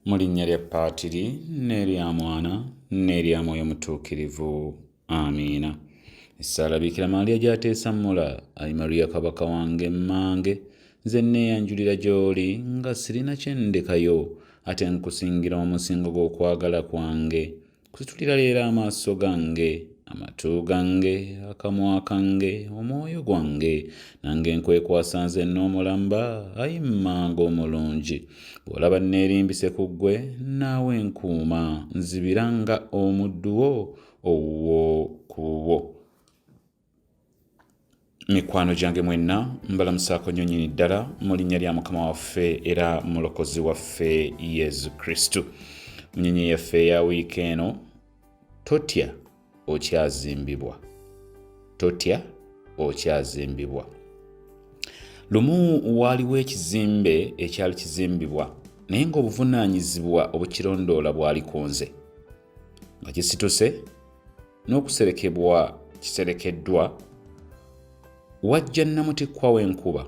Mu linnya lya Paatiri n'erya Mwana n'erya Mwoyo Mutuukirivu. Amiina. Essaala Bikira Maaliya gy'ateesa mmula, Ayi Mariya Kabaka wange mmange, nze neeyanjulira gy'oli nga sirina kye ndekayo, ate nkusingira omusingo gw'okwagala kwange. Kusitulira leero amaaso gange, amatu gange, akamwa kange, omwoyo gwange, nange nkwekwasa nze n'omulamba, Ayi mmange omulungi. Bw'olaba neerimbise ku ggwe, naawe nkuuma, nzibira nga omuddu wo owuwo ku bubwo. Mikwano gyange mwenna, mbalamusaako nnyo nnyini ddala mu linnya lya Mukama waffe era mulokozi waffe Yesu Kristo. Mu nnyonyi yaffe eya wiiki eno, Totya okyazimbibwa. Totya okyazimbibwa. Lumu waaliwo ekizimbe ekyali kizimbibwa, naye ng'obuvunaanyizibwa obukirondoola bwali ku nze. Nga kisituse n'okuserekebwa kiserekeddwa, wajja nnamutikkwa w'enkuba.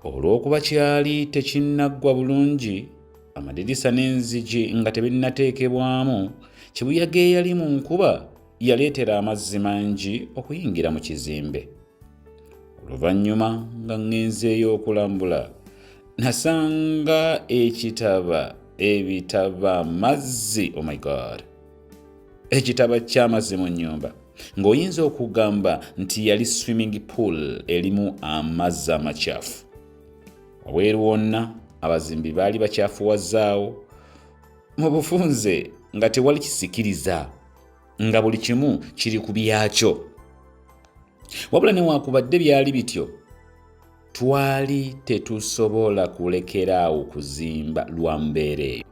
Olw'okuba kyali tekinnaggwa bulungi, amadirisa n'enzigi nga tebinnateekebwamu, kibuyaga eyali mu nkuba yaleetera amazzi mangi okuyingira mu kizimbe. Oluvannyuma nga ngenzeeyo okulambula, nasanga ebitaba amazzi, oh my God, ekitaba ky'amazzi mu nnyumba, ng'oyinza okugamba nti yali swimming pool erimu amazzi amakyafu. Wabweru wonna abazimbi baali bakyafuwazaawo mu bufunze nga tewali kisikiriza, nga buli kimu kiri ku byakyo. Wabula newaakubadde byali bityo, twali tetusobola kulekeraawo kuzimba lwa mbeera eyo.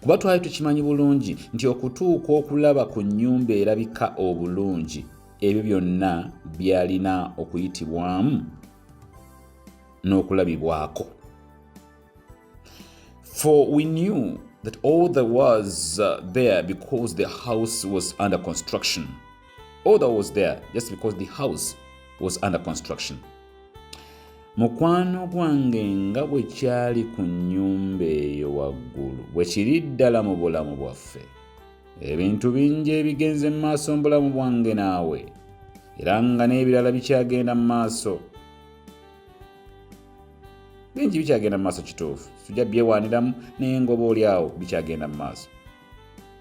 Kuba twali tukimanyi bulungi nti okutuuka okulaba ku nnyumba erabika obulungi, ebyo byonna byalina okuyitibwamu n'okulabibwako. For we knew that all that was there because the house was under construction. All that was there just because the house was under construction. Mukwano gwange nga bwe kyali ku nnyumba eyo waggulu, bwe kiri ddala mu bulamu bwaffe. Ebintu bingi ebigenze mu maaso mu bulamu bwange naawe, era nga n'ebirala bikyagenda mu maaso. Bingi bikyagenda mu maaso kituufu, tujja byewaaniramu naye ng'oba oli awo bikyagenda mu maaso.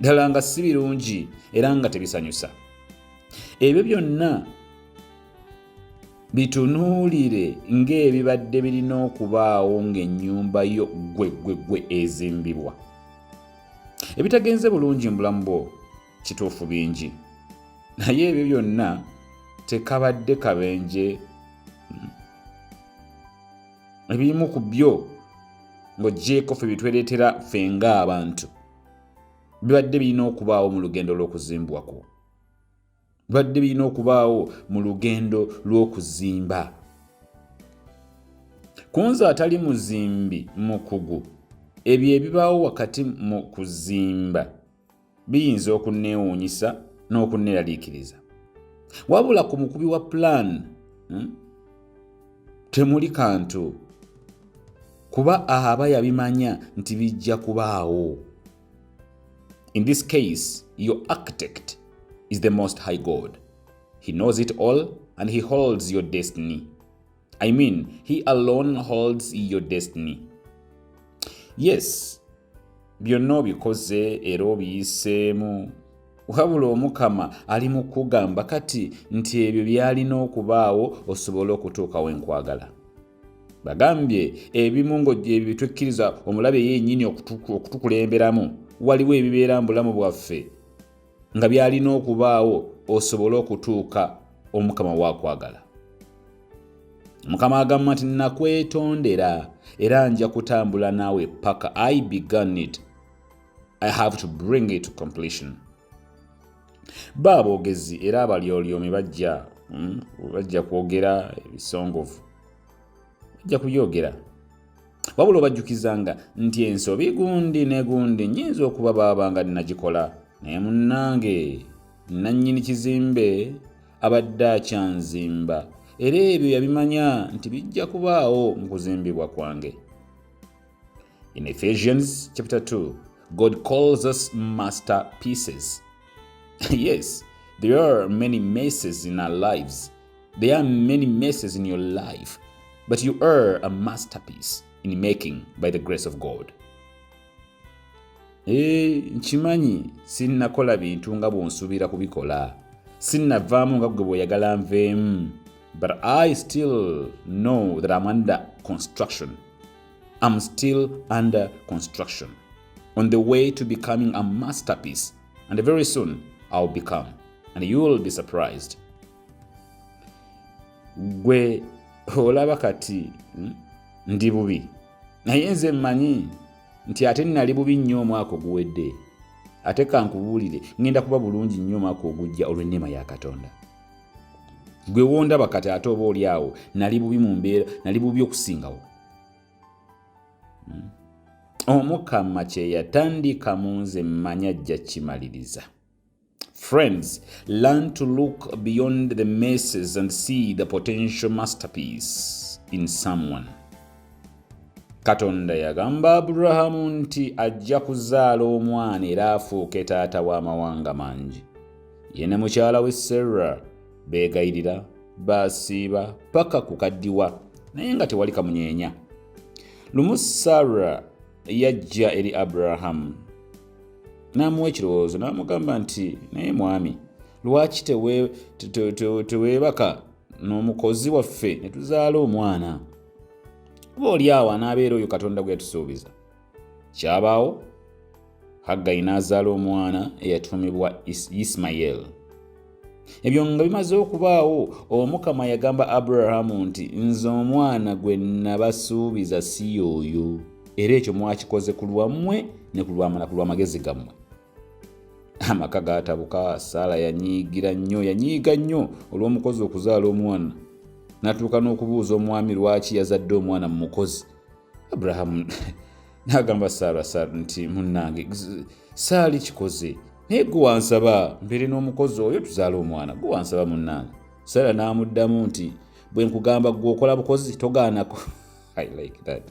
Ddala nga si birungi era nga tebisanyusa. Ebyo byonna bitunuulire ng'ebibadde birina okubaawo ng'ennyumba yo gwe ezimbibwa. Ebitagenze bulungi mu bulamu bwo kituufu bingi, naye ebyo byonna tekabadde kabenje. Ebimu ku byo ng'oggyeko ffe bitwereetera ffe ng'abantu, bibadde birina okubaawo mu lugendo lw'okuzimbwako. Bibadde birina okubaawo mu lugendo lw'okuzimba. Kunze atali muzimbi mukugu, ebyo ebibaawo wakati mu kuzimba biyinza okunneewuunyisa n'okunneeraliikiriza. Wabula ku mukubi wa plan temuli kantu, kuba aba yabimanya nti bijja kubaawo. In this case, your architect is the Most High God. He knows it all and he holds your destiny. I mean, he alone holds your destiny. Yes, byonna obikoze era obiyiseemu, wabula Omukama ali mu kugamba kati nti ebyo byalina okubaawo osobole okutuuka we nkwagala. Bagambye ebimu ng'ebyo bitwekkiriza omulabe yennyini okutukulemberamu, waliwo ebibeera mu bulamu bwaffe nga byalina okubaawo osobole okutuuka Omukama waakwagala. Mukama agamba nti nakwetondera era nja kutambula naawe paka I began it, I have to bring it to completion. Baboogezi era abalyolyomi bajja kwogera ebisongovu, bajja kubyogera. Wabula obajjukizanga nti ensobi gundi ne gundi nnyinza okuba baabanga nnagikola, naye munnange nannyini kizimbe abadde akyanzimba, era ebyo yabimanya nti bijja kubaawo mu kuzimbibwa kwange. In Ephesians chapter 2, God calls us masterpieces. Yes, there are many messes in our lives. There are many messes in your life, but you are a masterpiece in making by the grace of God. Nkimanyi sinnakola bintu nga bw'onsuubira kubikola. Sinnavaamu nga gwe bw'oyagala nveemu. But I still know that I'm under construction. I'm still under construction. On the way to becoming a masterpiece. And very soon, I'll become. And you will be surprised. Gwe olaba kati ndi bubi. Naye nze mmanyi nti ate nali bubi nnyo omwaka oguwedde. Ate kankubuulire ngenda kuba bulungi nnyo omwaka ogujja olw'enneema ya Katonda. Gwe wondaba kati ate oba oli awo nali bubi mu mbeera, nali bubi okusingawo. Omukama kye yatandikamu nze mmanyi ajja kimaliriza. Friends, learn to look beyond the messes and see the potential masterpiece in someone. Katonda yagamba Aburahamu nti ajja kuzaala omwana era afuuke taata w'amawanga mangi. Ye ne mukyala we Sarah beegayirira, baasiiba paka kukaddiwa, naye nga tewali kamunyeenya. Lumu Sarah yajja eri Aburahamu n'amuwa ekirowoozo n'amugamba nti, naye mwami, lwaki teweebaka n'omukozi waffe ne tuzaala omwana? Oba oli awo anaabeera oyo Katonda gwe yatusuubiza. Kyabaawo, Haggayi n'azaala omwana eyatuumibwa Ismael. Ebyo nga bimaze okubaawo, Omukama yagamba Aburahamu nti, nze omwana gwe nabasuubiza si oyo, era ekyo mwakikoze ku lwammwe ne ku lw'amagezi gammwe. Amaka gaatabuka, Saala yanyiiga nnyo olw'omukozi okuzaala omwana. N'atuuka n'okubuuza omwami lwaki yazadde omwana mu mukozi. Aburahamu n'agamba Saala nti, munnange, saali kikoze, naye gwe wansaba mbeere n'omukozi oyo tuzaala omwana, gwe wansaba munnange. Saala n'amuddamu nti, bwe nkugamba gwe okola bukozi togaanako. I like that.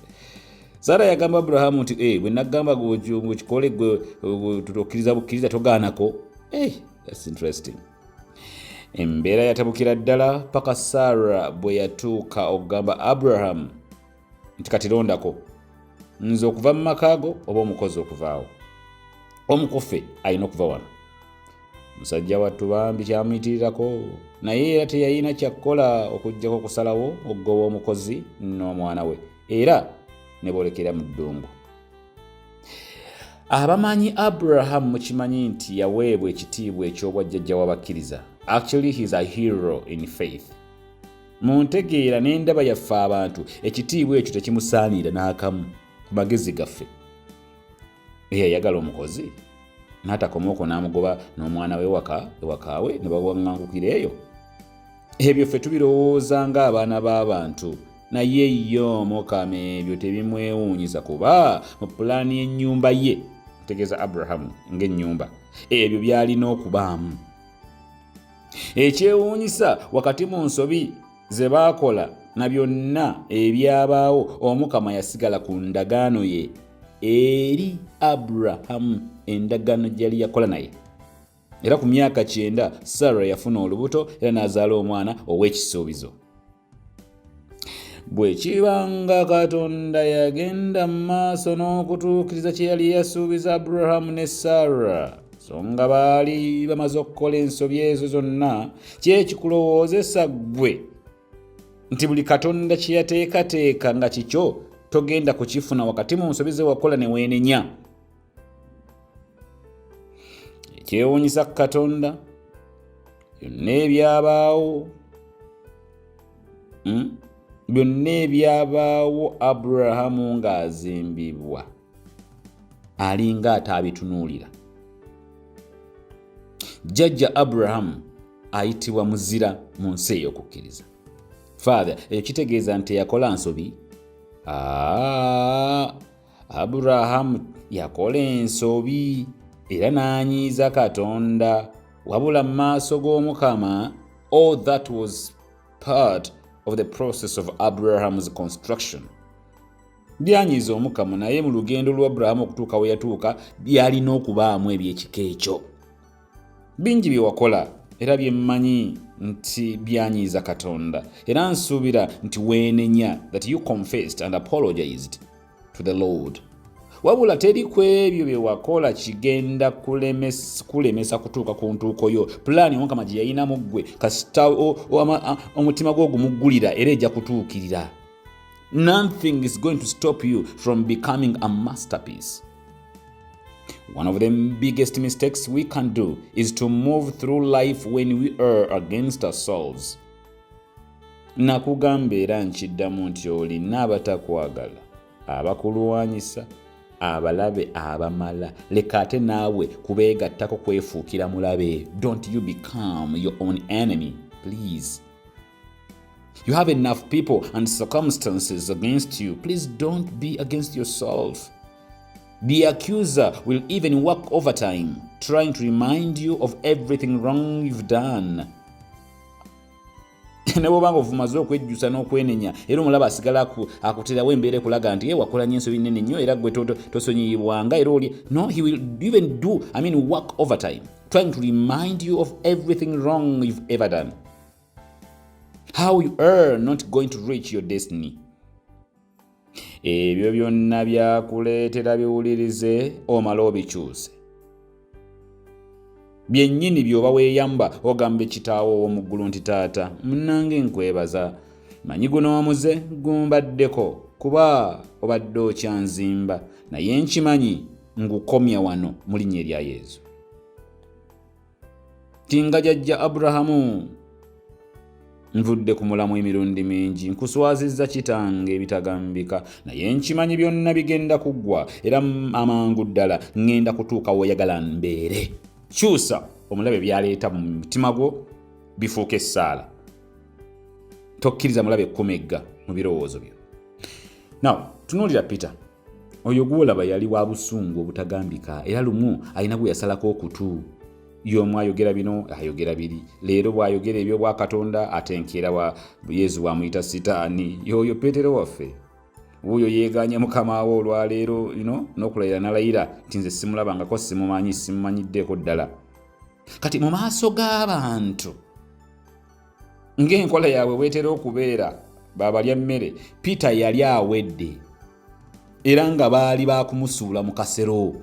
Saala yagamba Aburahamu nti, bwe nagamba gwe kikole gwe tutokkiriza bukkiriza togaanako. That's interesting. Embeera yatabukira ddala paka Saara bwe yatuuka okugamba Aburahamu nti kati londako, nze okuva mu makaago oba omukozi okuvaawo. Omukufe alina okuva wano. Musajja wattu bambi kyamuyitirirako, naye era teyalina kyakukola okuggyako okusalawo okugoba omukozi n'omwana we, era ne boolekera mu ddungu. Abamanyi Aburahamu mukimanyi nti yaweebwa ekitiibwa eky'obwajjajja w'abakkiriza. Actually, he's a hero in faith. Mu ntegeera n'endaba yaffe abantu, ekitiibwa ekyo tekimusaanira n'akamu ku magezi gaffe. Yayagala omukozi n'atakomaoko n'amugoba n'omwana we ewakaawe ne bawaŋŋangukira eyo. Ebyo ffe tubirowooza ng'abaana b'abantu, naye yo Omukama ebyo tebimwewuunyisa kuba mu pulaani y'ennyumba ye, tegeeza Aburahamu ng'ennyumba, ebyo byalina okubaamu. Ekyewuunyisa wakati mu nsobi ze baakola na byonna ebyabaawo, Omukama yasigala ku ndagaano ye eri Aburahamu, endagaano gy'ali yakola naye. Era ku myaka 9 Sarah yafuna olubuto era n'azaala omwana ow'ekisuubizo. Bwe kibanga Katonda yagenda mu maaso n'okutuukiriza kye yali yasuubiza Aburahamu ne Sarah, so nga baali bamaze okukola ensobi ezo zonna, kyekikulowoozesa ggwe nti buli Katonda kye yateekateeka nga kikyo togenda kukifuna wakati mu nsobi ze wakola ne weenenya. Ekyewuunyisa Katonda, byonna ebyabaawo Aburahamu ng'azimbibwa alinga ataabitunuulira. Jjajja Aburahamu ayitibwa muzira mu nsi ey'okukkiriza. Father, ekyo kitegeeza nti yakola nsobi? Aburahamu yakola ensobi era n'anyiiza Katonda, wabula mu maaso g'Omukama, all that was part of the process of Abraham's construction. byanyiza Omukama, naye mu lugendo lwa Abrahamu okutuuka we yatuuka byalina okubaamu ebyekika ekyo. Bingi bye wakola era bye mmanyi nti byanyiza Katonda, era nsuubira nti weenenya that you confessed and apologized to the Lord. Wabula teri ku ebyo bye wakola kigenda kulemesa kutuuka ku ntuuko yo. Pulaani Omukama gye yayinamu ggwe kasita omutima gwo ogumuggulira era ejja kutuukirira. Nothing is going to stop you from becoming a masterpiece. One of the biggest mistakes we can do is to move through life when we are against ourselves. Nakugamba era nkiddamu nti olina abatakwagala, abakulwanyisa, abalabe abamala. Leka ate naawe kubeegattako kwefuukira mulabe. Don't you become your own enemy, please. You have enough people and circumstances against you. Please don't be against yourself. The accuser will even work overtime, trying to remind you of everything wrong you've done. Ne bw'obanga ovumaze okwejjusa n'okwenenya era omulaba asigala akuterawo embeera ekulaga nti wakola nnyo ensobi nnene nnyo era gwe tosonyiyibwanga era oli. No, he will even work overtime, trying to remind you of everything wrong you've ever done. How you are not going to reach your destiny. Ebyo byonna byakuleetera biwulirize omala obikyuse. Byennyini by'oba weeyamba ogambe kitaawo ow'omuggulu nti taata munnange nkwebaza, manyi guno wamuze gumbaddeko kuba obadde okyanzimba, naye nkimanyi ngukomya wano mu linnya erya Yesu. Tinga jjajja Abrahamu nvudde ku mulamu emirundi mingi, nkuswazizza kitange ebitagambika, naye nkimanyi byonna bigenda kuggwa era amangu ddala ngenda kutuuka w'oyagala mbeere. Kyusa omulabe byaleeta mu mutima gwo bifuuka essaala. Tokkiriza mulabe kumegga mu birowoozo byo. Now, tunuulira Peter. Oyo gw'olaba yali wa busungu obutagambika era lumu alina gwe yasalako okutu. Y'omu ayogera bino ayogera biri. Leero bw'ayogera ebyo bwa Katonda atenkera wa Yesu bw'amuyita Sitaani. Y'oyo Peetero waffe. Wuyo yeeganya Mukama we olwaleero n'okulayira nalayira nti nze simulabangako, simumanyiddeko ddala. Kati mu maaso g'abantu ng'enkola yaabwe bwetera okubeera babalya mmere, Peter yali awedde era nga baali baakumusuula mu kasero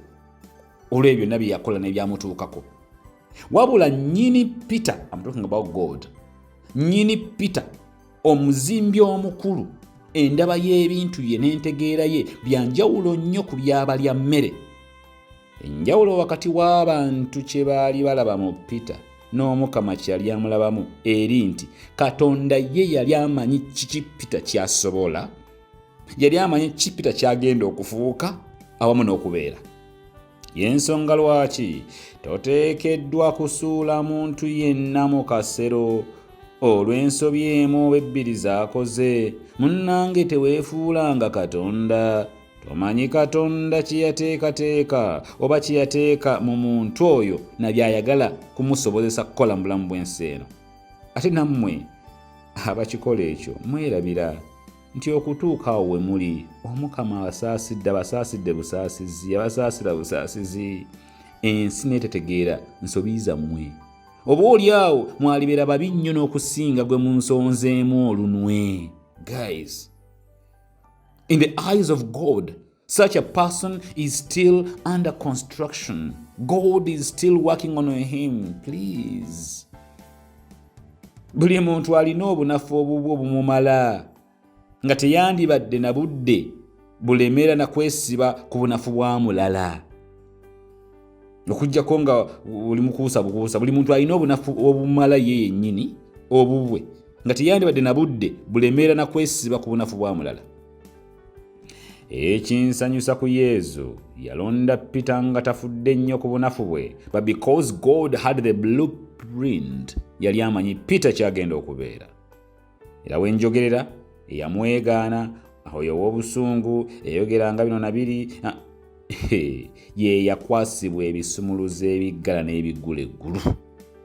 olw'ebyo byonna bye yakola n'ebyamutuukako. Wabula nnyini Peter, I'm talking about God, nnyini Peter omuzimbi omukulu, endaba y'ebintu ye n'entegeera ye byanjawulo nnyo ku byabalya mmere. Enjawulo wakati w'abantu kye baali balaba mu Peter n'Omukama kye yali amulabamu eri nti Katonda ye yali amanyi kiki Peter ky'asobola, yali amanyi kiki Peter ky'agenda okufuuka awamu n'okubeera. Y'ensonga lwaki toteekeddwa kusuula muntu yenna mu kasero olw'ensobi emu oba ebbiri z'akoze. Munnange teweefuulanga Katonda. Tomanyi Katonda kye yateekateeka oba kye yateeka mu muntu oyo na by'ayagala kumusobozesa kukola mu bulamu bw'ensi eno. Ate nammwe abakikola ekyo mwerabira nti okutuuka awo we muli Omukama abasaasidde busaasizi, abasaasira busaasizi. Ensi netetegeera nsobi zammwe. Oboolyawo mwalibeera babi nnyo n'okusinga gwe munsonzeemu olunwe. Guys, in the eyes of God, such a person is still under construction. God is still working on him. Please. Buli muntu alina obunafu obubwo obumumala nga teyandibadde na budde bulemera na kwesiba ku bunafu bwa mulala. Okujjako nga oli mukuusa bukuusa, buli muntu alina obunafu obumala ye yennyini obubwe nga teyandibadde na budde bulemera na kwesiba ku bunafu bwa mulala. Ekinsanyusa ku Yesu yalonda Peter nga tafudde nnyo ku bunafu bwe, but because God had the blueprint yali amanyi Peter kyagenda okubeera. Era wenjogerera eyamwegaana oyo w'obusungu eyogeranga bino na biri ye yakwasibwa ebisumuluzo ebiggala n'ebiggula eggulu,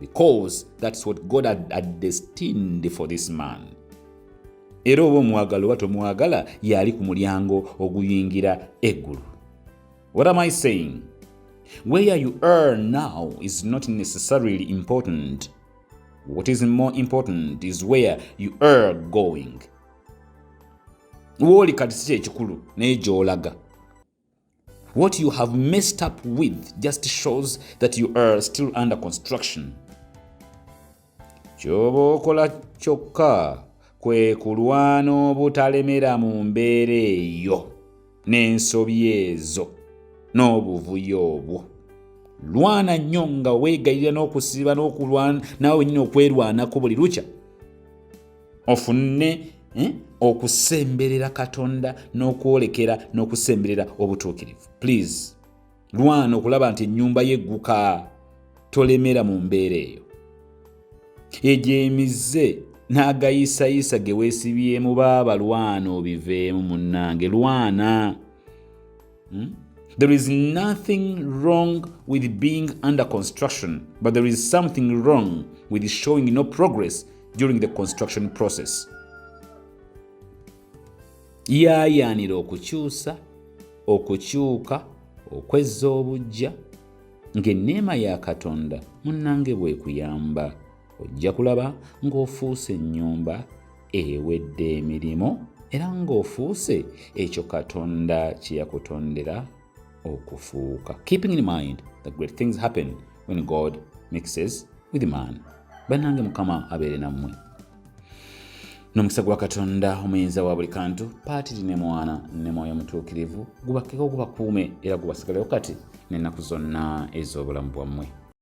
because that's what God had destined for this man. era oba omwagala oba tomwagala yali ku mulyango oguyingira eggulu. What am I saying? Where you are now is not necessarily important. What is more important is where you are going. Woli kati si ekikulu naye gy'olaga. What you have messed up with just shows that you are still under construction. Ky'oba okola kyokka kwe kulwana obutalemera mu mbeera eyo n'ensobi ezo n'obuvuyo obwo. Lwana nnyo nga weegayirira n'okusiba n'okulwana naawe nnyini okwerwanako buli lukya ofune okusemberera Katonda n'okwolekera n'okusemberera obutuukirivu. Please, lwana okulaba nti ennyumba yegguka, tolemera mu mbeera eyo. Egyemize n'agayisayisa ge weesibyemu baaba lwana obiveemu munnange, lwana. There is nothing wrong with being under construction, but there is something wrong with showing no progress during the construction process. Yaayaanira okukyusa, okukyuka, okwezza obujja, ng'enneema ya Katonda munnange bw'ekuyamba. Ojja kulaba ng'ofuuse ennyumba ewedde emirimu era ng'ofuuse ekyo Katonda kye yakutondera okufuuka. Keeping in mind that great things happen when God mixes with man. Bannange Mukama abeere nammwe. N'omukisa gwa Katonda omuyinza wa buli kantu, Paatiri ne Mwana ne Mwoyo Mutuukirivu gubakkeko gubakuume era gubasigaleyo kati n'ennaku zonna ez'obulamu bwammwe.